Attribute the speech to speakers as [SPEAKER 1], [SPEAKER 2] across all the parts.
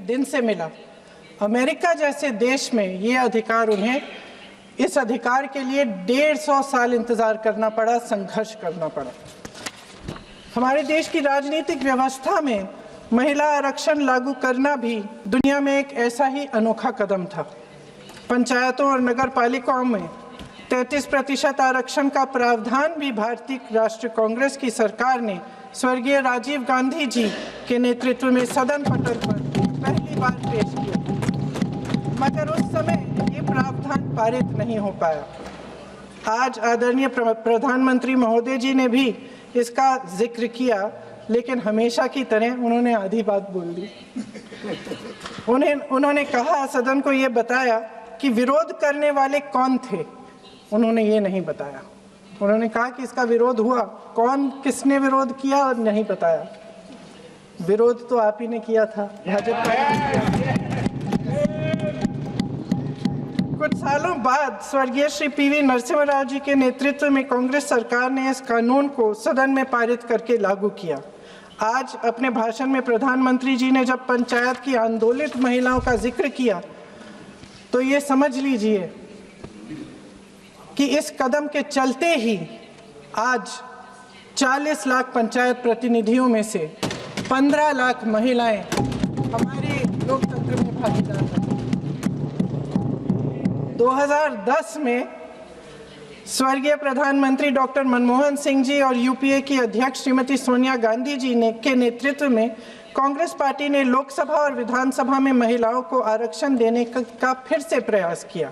[SPEAKER 1] दिन से मिला। अमेरिका जैसे देश में ये अधिकार उन्हें इस अधिकार के लिए 150 साल इंतजार करना पड़ा, संघर्ष करना पड़ा। हमारे देश की राजनीतिक व्यवस्था में महिला आरक्षण लागू करना भी दुनिया में एक ऐसा ही अनोखा कदम था। पंचायतों और नगर पालिकाओं में 33% आरक्षण का प्रावधान भी भारतीय राष्ट्रीय कांग्रेस की सरकार ने स्वर्गीय राजीव गांधी जी के नेतृत्व में सदन पटल पर पहली बार पेश किया, मगर उस समय ये प्रावधान पारित नहीं हो पाया। आज आदरणीय प्रधानमंत्री महोदय जी ने भी इसका जिक्र किया, लेकिन हमेशा की तरह उन्होंने आधी बात बोल दी। उन्होंने कहा, सदन को ये बताया कि विरोध करने वाले कौन थे, उन्होंने ये नहीं बताया। उन्होंने कहा कि इसका विरोध हुआ, कौन किसने विरोध किया और नहीं बताया। विरोध तो आप ही ने किया था, भाजपा ने। कुछ सालों बाद स्वर्गीय श्री पीवी नरसिम्हा राव जी के नेतृत्व में कांग्रेस सरकार ने इस कानून को सदन में पारित करके लागू किया। आज अपने भाषण में प्रधानमंत्री जी ने जब पंचायत की आंदोलित महिलाओं का जिक्र किया, तो ये समझ लीजिए कि इस कदम के चलते ही आज 40 लाख पंचायत प्रतिनिधियों में से 15 लाख महिलाएं हमारे लोकतंत्र में भागीदार हैं। 2010 में स्वर्गीय प्रधानमंत्री डॉक्टर मनमोहन सिंह जी और यूपीए की अध्यक्ष श्रीमती सोनिया गांधी जी के नेतृत्व में कांग्रेस पार्टी ने लोकसभा और विधानसभा में महिलाओं को आरक्षण देने का फिर से प्रयास किया।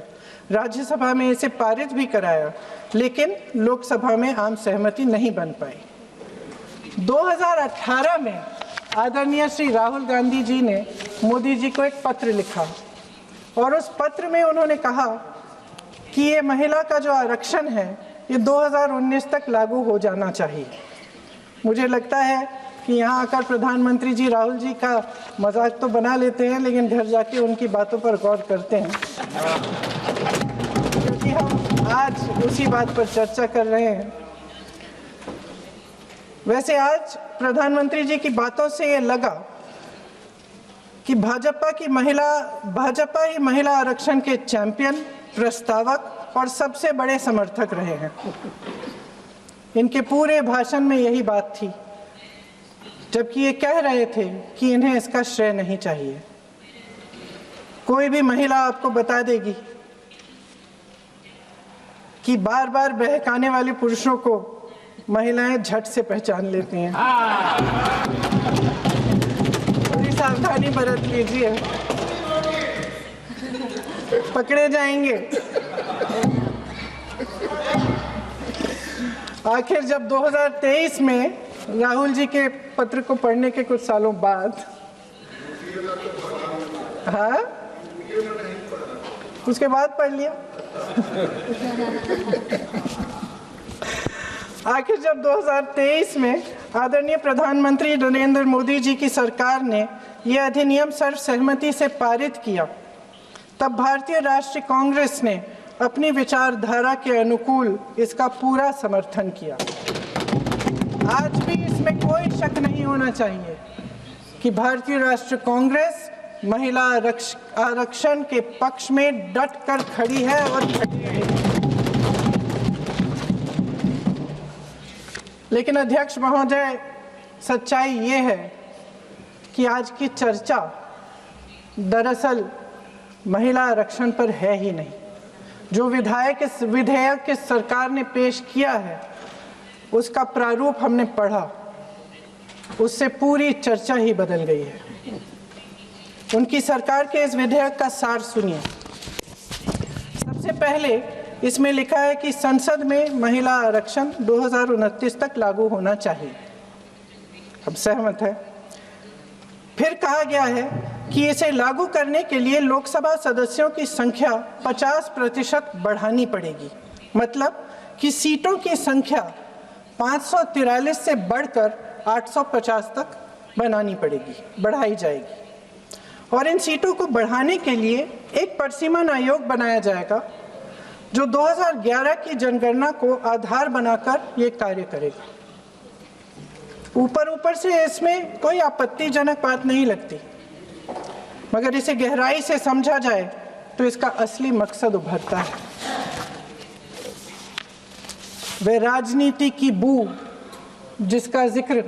[SPEAKER 1] राज्यसभा में इसे पारित भी कराया, लेकिन लोकसभा में आम सहमति नहीं बन पाई। 2018 में आदरणीय श्री राहुल गांधी जी ने मोदी जी को एक पत्र लिखा और उस पत्र में उन्होंने कहा कि ये महिला का जो आरक्षण है ये 2019 तक लागू हो जाना चाहिए। मुझे लगता है कि यहाँ आकर प्रधानमंत्री जी राहुल जी का मजाक तो बना लेते हैं, लेकिन घर जाके उनकी बातों पर गौर करते हैं, क्योंकि हम आज उसी बात पर चर्चा कर रहे हैं। वैसे आज प्रधानमंत्री जी की बातों से ये लगा कि भाजपा ही महिला आरक्षण के चैंपियन, प्रस्तावक और सबसे बड़े समर्थक रहे हैं। इनके पूरे भाषण में यही बात थी, जबकि ये कह रहे थे कि इन्हें इसका श्रेय नहीं चाहिए। कोई भी महिला आपको बता देगी कि बार बार बहकाने वाले पुरुषों को महिलाएं झट से पहचान लेती हैं। थोड़ी सावधानी बरत लीजिए, पकड़े जाएंगे। आखिर जब 2023 में राहुल जी के पत्र को पढ़ने के कुछ सालों बाद, हाँ, उसके बाद पढ़ लिया। आखिर जब 2023 में आदरणीय प्रधानमंत्री नरेंद्र मोदी जी की सरकार ने यह अधिनियम सर्वसहमति से पारित किया, तब भारतीय राष्ट्रीय कांग्रेस ने अपनी विचारधारा के अनुकूल इसका पूरा समर्थन किया। आज भी इसमें कोई शक नहीं होना चाहिए कि भारतीय राष्ट्रीय कांग्रेस महिला आरक्षण के पक्ष में डट कर खड़ी है और खड़ी रहेगी। लेकिन अध्यक्ष महोदय, सच्चाई ये है कि आज की चर्चा दरअसल महिला आरक्षण पर है ही नहीं। जो विधेयक के सरकार ने पेश किया है, उसका प्रारूप हमने पढ़ा, उससे पूरी चर्चा ही बदल गई है। उनकी सरकार के इस विधेयक का सार सुनिए। सबसे पहले इसमें लिखा है कि संसद में महिला आरक्षण 2029 तक लागू होना चाहिए। अब सहमत है। फिर कहा गया है कि इसे लागू करने के लिए लोकसभा सदस्यों की संख्या 50% बढ़ानी पड़ेगी। मतलब कि सीटों की संख्या 543 से बढ़कर 850 तक बढ़ाई जाएगी। और इन सीटों को बढ़ाने के लिए एक परिसीमन आयोग बनाया जाएगा, जो 2011 की जनगणना को आधार बनाकर ये कार्य करेगा। ऊपर से इसमें कोई आपत्तिजनक बात नहीं लगती, मगर इसे गहराई से समझा जाए तो इसका असली मकसद उभरता है। वह राजनीति की बू जिसका जिक्र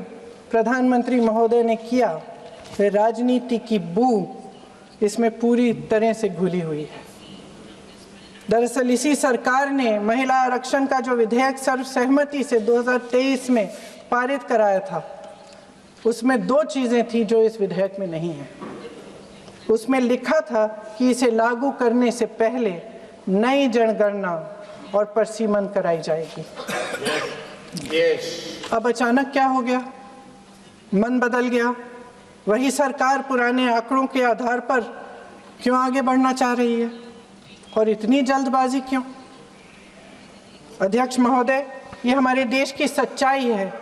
[SPEAKER 1] प्रधानमंत्री महोदय ने किया, वह राजनीति की बू इसमें पूरी तरह से घुली हुई है। दरअसल इसी सरकार ने महिला आरक्षण का जो विधेयक सर्वसहमति से 2023 में पारित कराया था, उसमें दो चीज़ें थी जो इस विधेयक में नहीं है। उसमें लिखा था कि इसे लागू करने से पहले नई जनगणना और परसीमन कराई जाएगी। अब अचानक क्या हो गया? मन बदल गया। वही सरकार पुराने आंकड़ों के आधार पर क्यों आगे बढ़ना चाह रही है और इतनी जल्दबाजी क्यों? अध्यक्ष महोदय, ये हमारे देश की सच्चाई है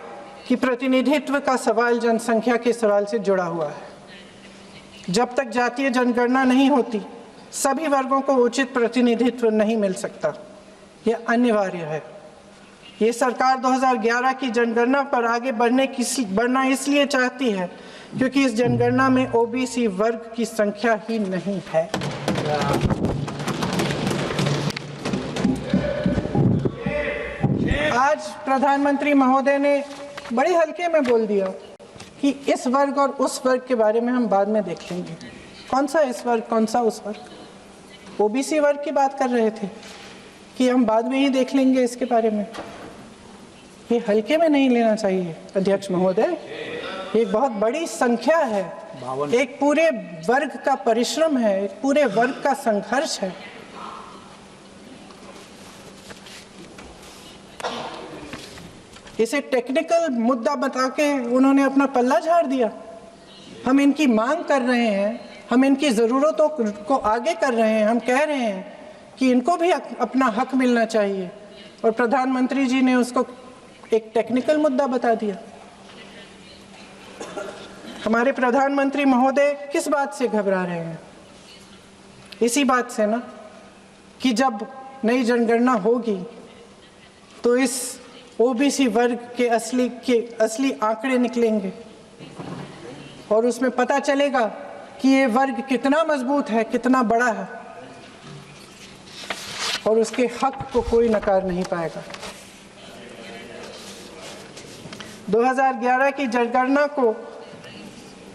[SPEAKER 1] कि प्रतिनिधित्व का सवाल जनसंख्या के सवाल से जुड़ा हुआ है। जब तक जातीय जनगणना नहीं होती, सभी वर्गों को उचित प्रतिनिधित्व नहीं मिल सकता। यह अनिवार्य है। ये सरकार 2011 की जनगणना पर आगे बढ़ना इसलिए चाहती है क्योंकि इस जनगणना में ओबीसी वर्ग की संख्या ही नहीं है। आज प्रधानमंत्री महोदय ने बड़े हल्के में बोल दिया कि इस वर्ग और उस वर्ग के बारे में हम बाद में देख लेंगे। कौन सा इस वर्ग, कौन सा उस वर्ग? ओबीसी वर्ग की बात कर रहे थे कि हम बाद में ही देख लेंगे इसके बारे में। ये हल्के में नहीं लेना चाहिए अध्यक्ष महोदय। ये बहुत बड़ी संख्या है, एक पूरे वर्ग का परिश्रम है, एक पूरे वर्ग का संघर्ष है। इसे टेक्निकल मुद्दा बता के उन्होंने अपना पल्ला झाड़ दिया। हम इनकी मांग कर रहे हैं, हम इनकी ज़रूरतों को आगे कर रहे हैं, हम कह रहे हैं कि इनको भी अपना हक मिलना चाहिए, और प्रधानमंत्री जी ने उसको एक टेक्निकल मुद्दा बता दिया। हमारे प्रधानमंत्री महोदय किस बात से घबरा रहे हैं? इसी बात से ना कि जब नई जनगणना होगी तो इस ओबीसी वर्ग के असली आंकड़े निकलेंगे और उसमें पता चलेगा कि ये वर्ग कितना मजबूत है, कितना बड़ा है, और उसके हक को कोई नकार नहीं पाएगा। 2011 की जनगणना को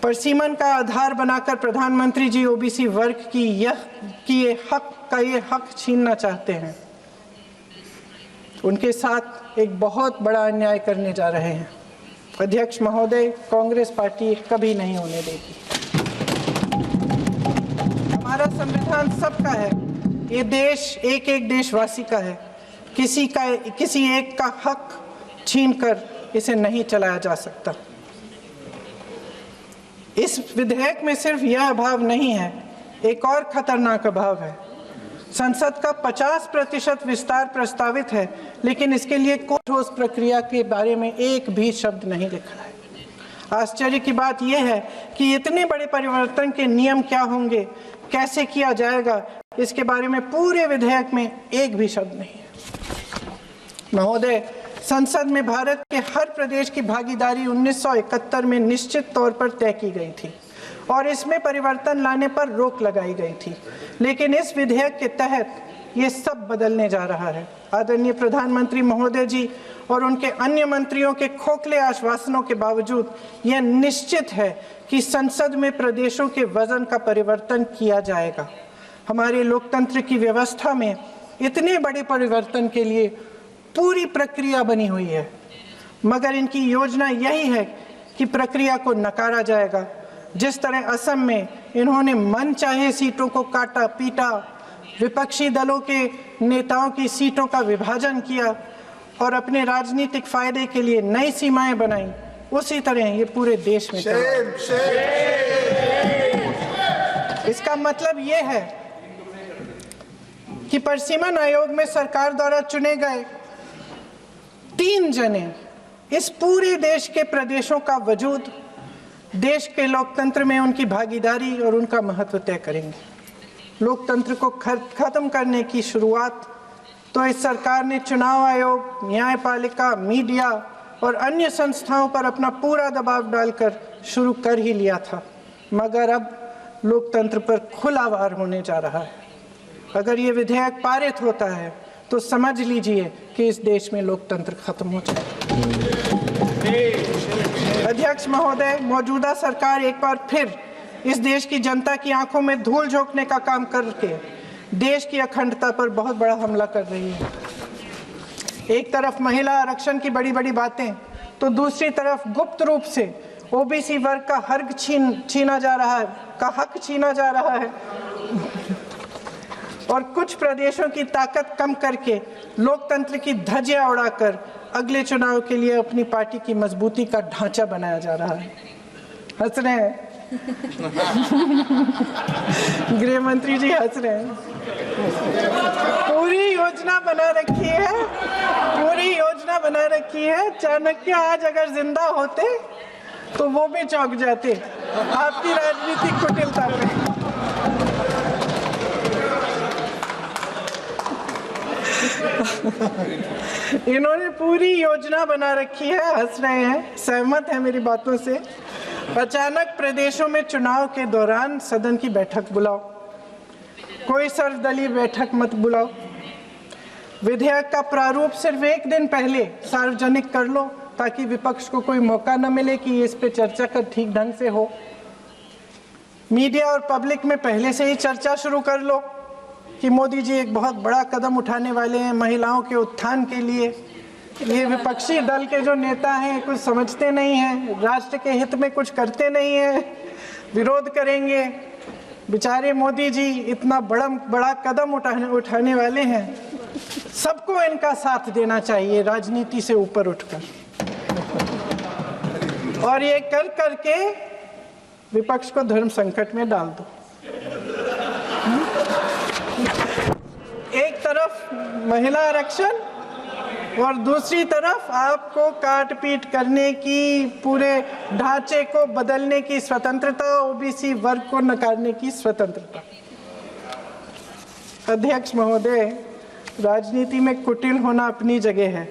[SPEAKER 1] परसीमन का आधार बनाकर प्रधानमंत्री जी ओबीसी वर्ग की ये हक छीनना चाहते हैं। उनके साथ एक बहुत बड़ा अन्याय करने जा रहे हैं। अध्यक्ष महोदय, कांग्रेस पार्टी कभी नहीं होने देगी। हमारा संविधान सबका है, ये देश एक एक देशवासी का है। किसी एक का हक छीनकर इसे नहीं चलाया जा सकता। इस विधेयक में सिर्फ यह अभाव नहीं है, एक और खतरनाक अभाव है। संसद का 50% विस्तार प्रस्तावित है, लेकिन इसके लिए कोई ठोस प्रक्रिया के बारे में एक भी शब्द नहीं लिखा है। आश्चर्य की बात यह है कि इतने बड़े परिवर्तन के नियम क्या होंगे, कैसे किया जाएगा, इसके बारे में पूरे विधेयक में एक भी शब्द नहीं है। महोदय, संसद में भारत के हर प्रदेश की भागीदारी 1971 में निश्चित तौर पर तय की गई थी और इसमें परिवर्तन लाने पर रोक लगाई गई थी, लेकिन इस विधेयक के तहत ये सब बदलने जा रहा है। आदरणीय प्रधानमंत्री महोदय जी और उनके अन्य मंत्रियों के खोखले आश्वासनों के बावजूद यह निश्चित है कि संसद में प्रदेशों के वजन का परिवर्तन किया जाएगा। हमारे लोकतंत्र की व्यवस्था में इतने बड़े परिवर्तन के लिए पूरी प्रक्रिया बनी हुई है, मगर इनकी योजना यही है कि प्रक्रिया को नकारा जाएगा। जिस तरह असम में इन्होंने मन चाहे सीटों को काटा पीटा, विपक्षी दलों के नेताओं की सीटों का विभाजन किया और अपने राजनीतिक फायदे के लिए नई सीमाएं बनाई, उसी तरह ये पूरे देश में इसका मतलब ये है कि परसीमन आयोग में सरकार द्वारा चुने गए 3 जने इस पूरे देश के प्रदेशों का वजूद, देश के लोकतंत्र में उनकी भागीदारी और उनका महत्व तय करेंगे। लोकतंत्र को खत्म करने की शुरुआत तो इस सरकार ने चुनाव आयोग, न्यायपालिका, मीडिया और अन्य संस्थाओं पर अपना पूरा दबाव डालकर शुरू कर ही लिया था, मगर अब लोकतंत्र पर खुला वार होने जा रहा है। अगर ये विधेयक पारित होता है तो समझ लीजिए कि इस देश में लोकतंत्र खत्म हो जाएगा। अध्यक्ष महोदय, मौजूदा सरकार एक बार फिर इस देश की जनता की आंखों में धूल झोंकने का काम करके देश की अखंडता पर बहुत बड़ा हमला कर रही है। एक तरफ महिला आरक्षण की बड़ी बड़ी बातें, तो दूसरी तरफ गुप्त रूप से ओबीसी वर्ग का हक छीना जा रहा है और कुछ प्रदेशों की ताकत कम करके लोकतंत्र की धज्जियां उड़ाकर अगले चुनाव के लिए अपनी पार्टी की मजबूती का ढांचा बनाया जा रहा है। हंस रहे हैं गृह मंत्री जी, हंस रहे हैं। पूरी योजना बना रखी है। चाणक्य आज अगर जिंदा होते तो वो भी चौंक जाते आपकी राजनीतिक कुटिलता पे। इन्होंने पूरी योजना बना रखी है। हंस रहे हैं, सहमत है मेरी बातों से। अचानक प्रदेशों में चुनाव के दौरान सदन की बैठक बुलाओ, कोई सर्वदलीय बैठक मत बुलाओ। विधेयक का प्रारूप सिर्फ एक दिन पहले सार्वजनिक कर लो ताकि विपक्ष को कोई मौका न मिले कि इस पे चर्चा कर ठीक ढंग से हो। मीडिया और पब्लिक में पहले से ही चर्चा शुरू कर लो कि मोदी जी एक बहुत बड़ा कदम उठाने वाले हैं महिलाओं के उत्थान के लिए। ये विपक्षी दल के जो नेता हैं कुछ समझते नहीं हैं, राष्ट्र के हित में कुछ करते नहीं हैं, विरोध करेंगे। बेचारे मोदी जी इतना बड़ा कदम उठाने वाले हैं, सबको इनका साथ देना चाहिए राजनीति से ऊपर उठकर। और ये कर करके विपक्ष को धर्म संकट में डाल दो। एक तरफ महिला आरक्षण और दूसरी तरफ आपको काट पीट करने की, पूरे ढांचे को बदलने की स्वतंत्रता, ओबीसी वर्ग को नकारने की स्वतंत्रता। अध्यक्ष महोदय, राजनीति में कुटिल होना अपनी जगह है,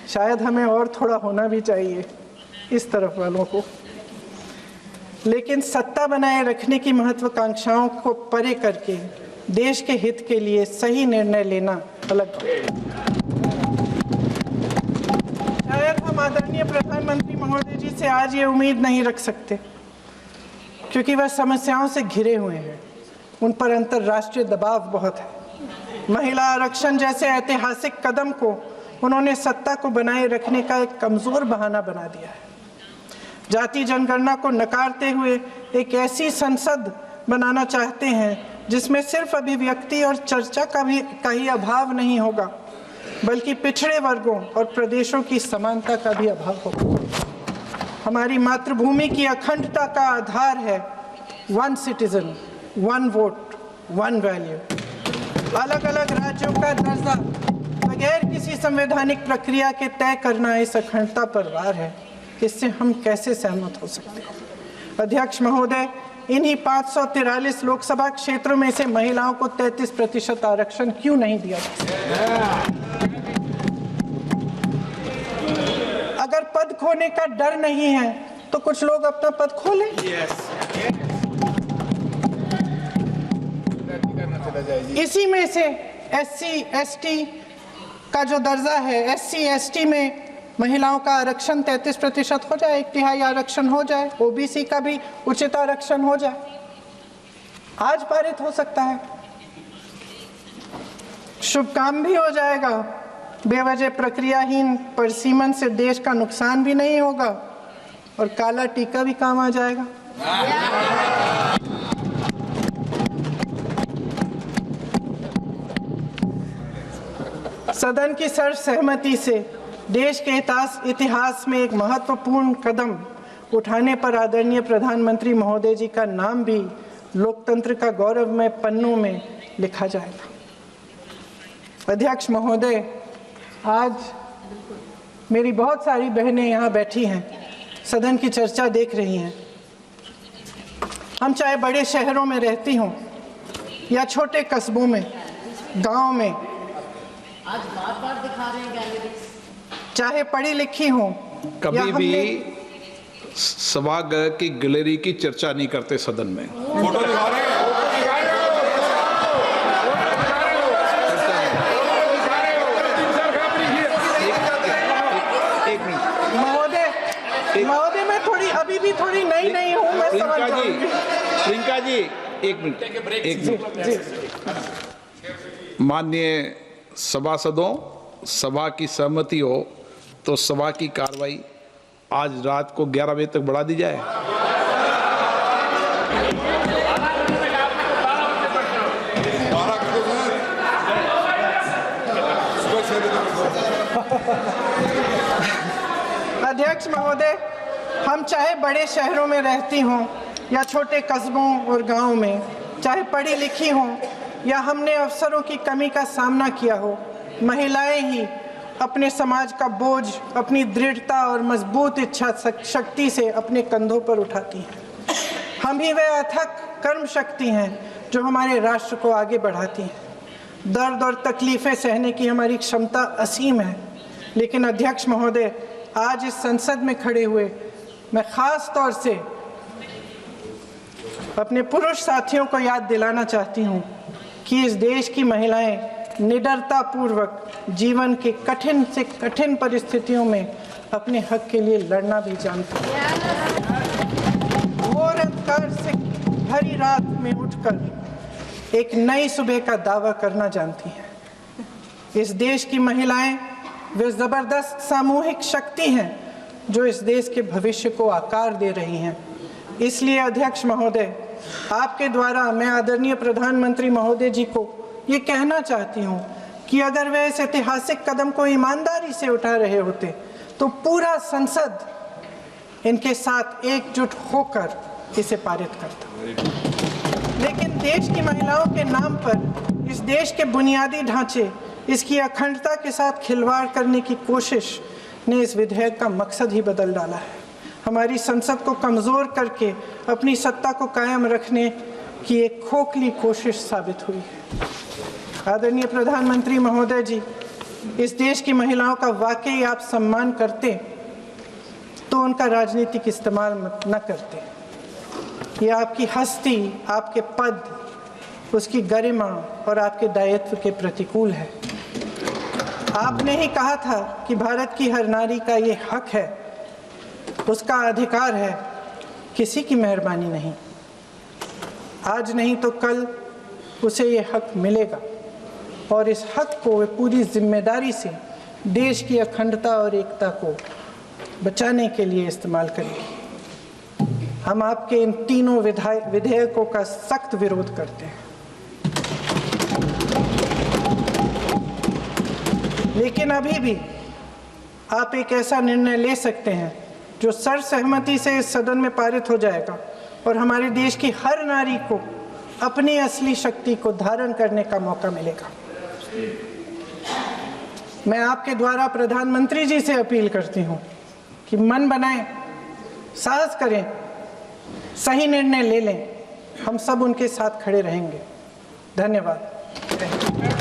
[SPEAKER 1] शायद हमें और थोड़ा होना भी चाहिए इस तरफ वालों को, लेकिन सत्ता बनाए रखने की महत्वाकांक्षाओं को परे करके देश के हित के लिए सही निर्णय लेना अलग। शायद हम आदरणीय प्रधानमंत्री महोदय जी से आज ये उम्मीद नहीं रख सकते क्योंकि वह समस्याओं से घिरे हुए हैं, उन पर अंतर्राष्ट्रीय दबाव बहुत है। महिला आरक्षण जैसे ऐतिहासिक कदम को उन्होंने सत्ता को बनाए रखने का एक कमजोर बहाना बना दिया है। जाति जनगणना को नकारते हुए एक ऐसी संसद बनाना चाहते हैं जिसमें सिर्फ अभिव्यक्ति और चर्चा का ही अभाव नहीं होगा, बल्कि पिछड़े वर्गों और प्रदेशों की समानता का भी अभाव होगा। हमारी मातृभूमि की अखंडता का आधार है one citizen, one vote, one value. अलग अलग राज्यों का दर्जा बगैर किसी संवैधानिक प्रक्रिया के तय करना इस अखंडता पर वार है। इससे हम कैसे सहमत हो सकते हैं? अध्यक्ष महोदय, इन्हीं 543 लोकसभा क्षेत्रों में से महिलाओं को 33% आरक्षण क्यों नहीं दिया जा सकता? अगर पद खोने का डर नहीं है तो कुछ लोग अपना पद खोलें। इसी में से SC ST का जो दर्जा है, SC ST में महिलाओं का आरक्षण 33% हो जाए, 1/3 आरक्षण हो जाए, ओबीसी का भी उचित आरक्षण हो जाए, आज पारित हो सकता है। शुभ काम भी हो जाएगा, बेवजह प्रक्रियाहीन परिसीमन से देश का नुकसान भी नहीं होगा और काला टीका भी काम आ जाएगा। सदन की सर्वसहमति से देश के इतिहास में एक महत्वपूर्ण कदम उठाने पर आदरणीय प्रधानमंत्री महोदय जी का नाम भी लोकतंत्र का गौरवमय पन्नों में लिखा जाएगा। अध्यक्ष महोदय, आज मेरी बहुत सारी बहनें यहाँ बैठी हैं, सदन की चर्चा देख रही हैं। हम चाहे बड़े शहरों में रहती हों या छोटे कस्बों में, गांव में,
[SPEAKER 2] आज बार-बार दिखा रहे हैं गैलरी,
[SPEAKER 3] चाहे पढ़ी लिखी हो,
[SPEAKER 4] कभी भी
[SPEAKER 2] सभागृह की गैलरी की चर्चा नहीं करते सदन में।
[SPEAKER 3] फोटो दिखा रहे हैं।
[SPEAKER 2] एक मिनट
[SPEAKER 1] महोदय मैं थोड़ी अभी भी थोड़ी नई हूँ, मैं समझ जाऊंगी।
[SPEAKER 2] प्रियंका जी एक मिनट। माननीय सभासदों, सभा की सहमति हो तो सभा की कार्रवाई आज रात को 11 बजे तक बढ़ा दी जाए।
[SPEAKER 1] अध्यक्ष महोदय, हम चाहे बड़े शहरों में रहती हों या छोटे कस्बों और गांवों में, चाहे पढ़ी लिखी हों या हमने अवसरों की कमी का सामना किया हो, महिलाएं ही अपने समाज का बोझ अपनी दृढ़ता और मजबूत इच्छा शक्ति से अपने कंधों पर उठाती हैं। हम ही वह अथक कर्म शक्ति हैं जो हमारे राष्ट्र को आगे बढ़ाती हैं। दर्द और तकलीफें सहने की हमारी क्षमता असीम है, लेकिन अध्यक्ष महोदय, आज इस संसद में खड़े हुए मैं खास तौर से अपने पुरुष साथियों को याद दिलाना चाहती हूँ कि इस देश की महिलाएं निडरता पूर्वक जीवन के कठिन से कठिन परिस्थितियों में अपने हक के लिए लड़ना भी जानती हैं। वो अंधकार से भरी रात में उठकर एक नई सुबह का दावा करना जानती हैं। इस देश की महिलाएं वे जबरदस्त सामूहिक शक्ति हैं जो इस देश के भविष्य को आकार दे रही हैं। इसलिए अध्यक्ष महोदय, आपके द्वारा मैं आदरणीय प्रधानमंत्री महोदय जी को ये कहना चाहती हूँ कि अगर वे इस ऐतिहासिक कदम को ईमानदारी से उठा रहे होते तो पूरा संसद इनके साथ एकजुट होकर इसे पारित करता। लेकिन देश की महिलाओं के नाम पर इस देश के बुनियादी ढांचे, इसकी अखंडता के साथ खिलवाड़ करने की कोशिश ने इस विधेयक का मकसद ही बदल डाला है। हमारी संसद को कमज़ोर करके अपनी सत्ता को कायम रखने की एक खोखली कोशिश साबित हुई है। आदरणीय प्रधानमंत्री महोदय जी, इस देश की महिलाओं का वाकई आप सम्मान करते तो उनका राजनीतिक इस्तेमाल न करते। ये आपकी हस्ती, आपके पद, उसकी गरिमा और आपके दायित्व के प्रतिकूल है। आपने ही कहा था कि भारत की हर नारी का ये हक है, उसका अधिकार है, किसी की मेहरबानी नहीं। आज नहीं तो कल उसे ये हक मिलेगा और इस हक को वे पूरी जिम्मेदारी से देश की अखंडता और एकता को बचाने के लिए इस्तेमाल करेंगे। हम आपके इन तीनों विधेयकों का सख्त विरोध करते हैं, लेकिन अभी भी आप एक ऐसा निर्णय ले सकते हैं जो सर्वसहमति से इस सदन में पारित हो जाएगा और हमारे देश की हर नारी को अपनी असली शक्ति को धारण करने का मौका मिलेगा। मैं आपके द्वारा प्रधानमंत्री जी से अपील करती हूँ कि मन बनाएं, साहस करें, सही निर्णय ले लें। हम सब उनके साथ खड़े रहेंगे। धन्यवाद।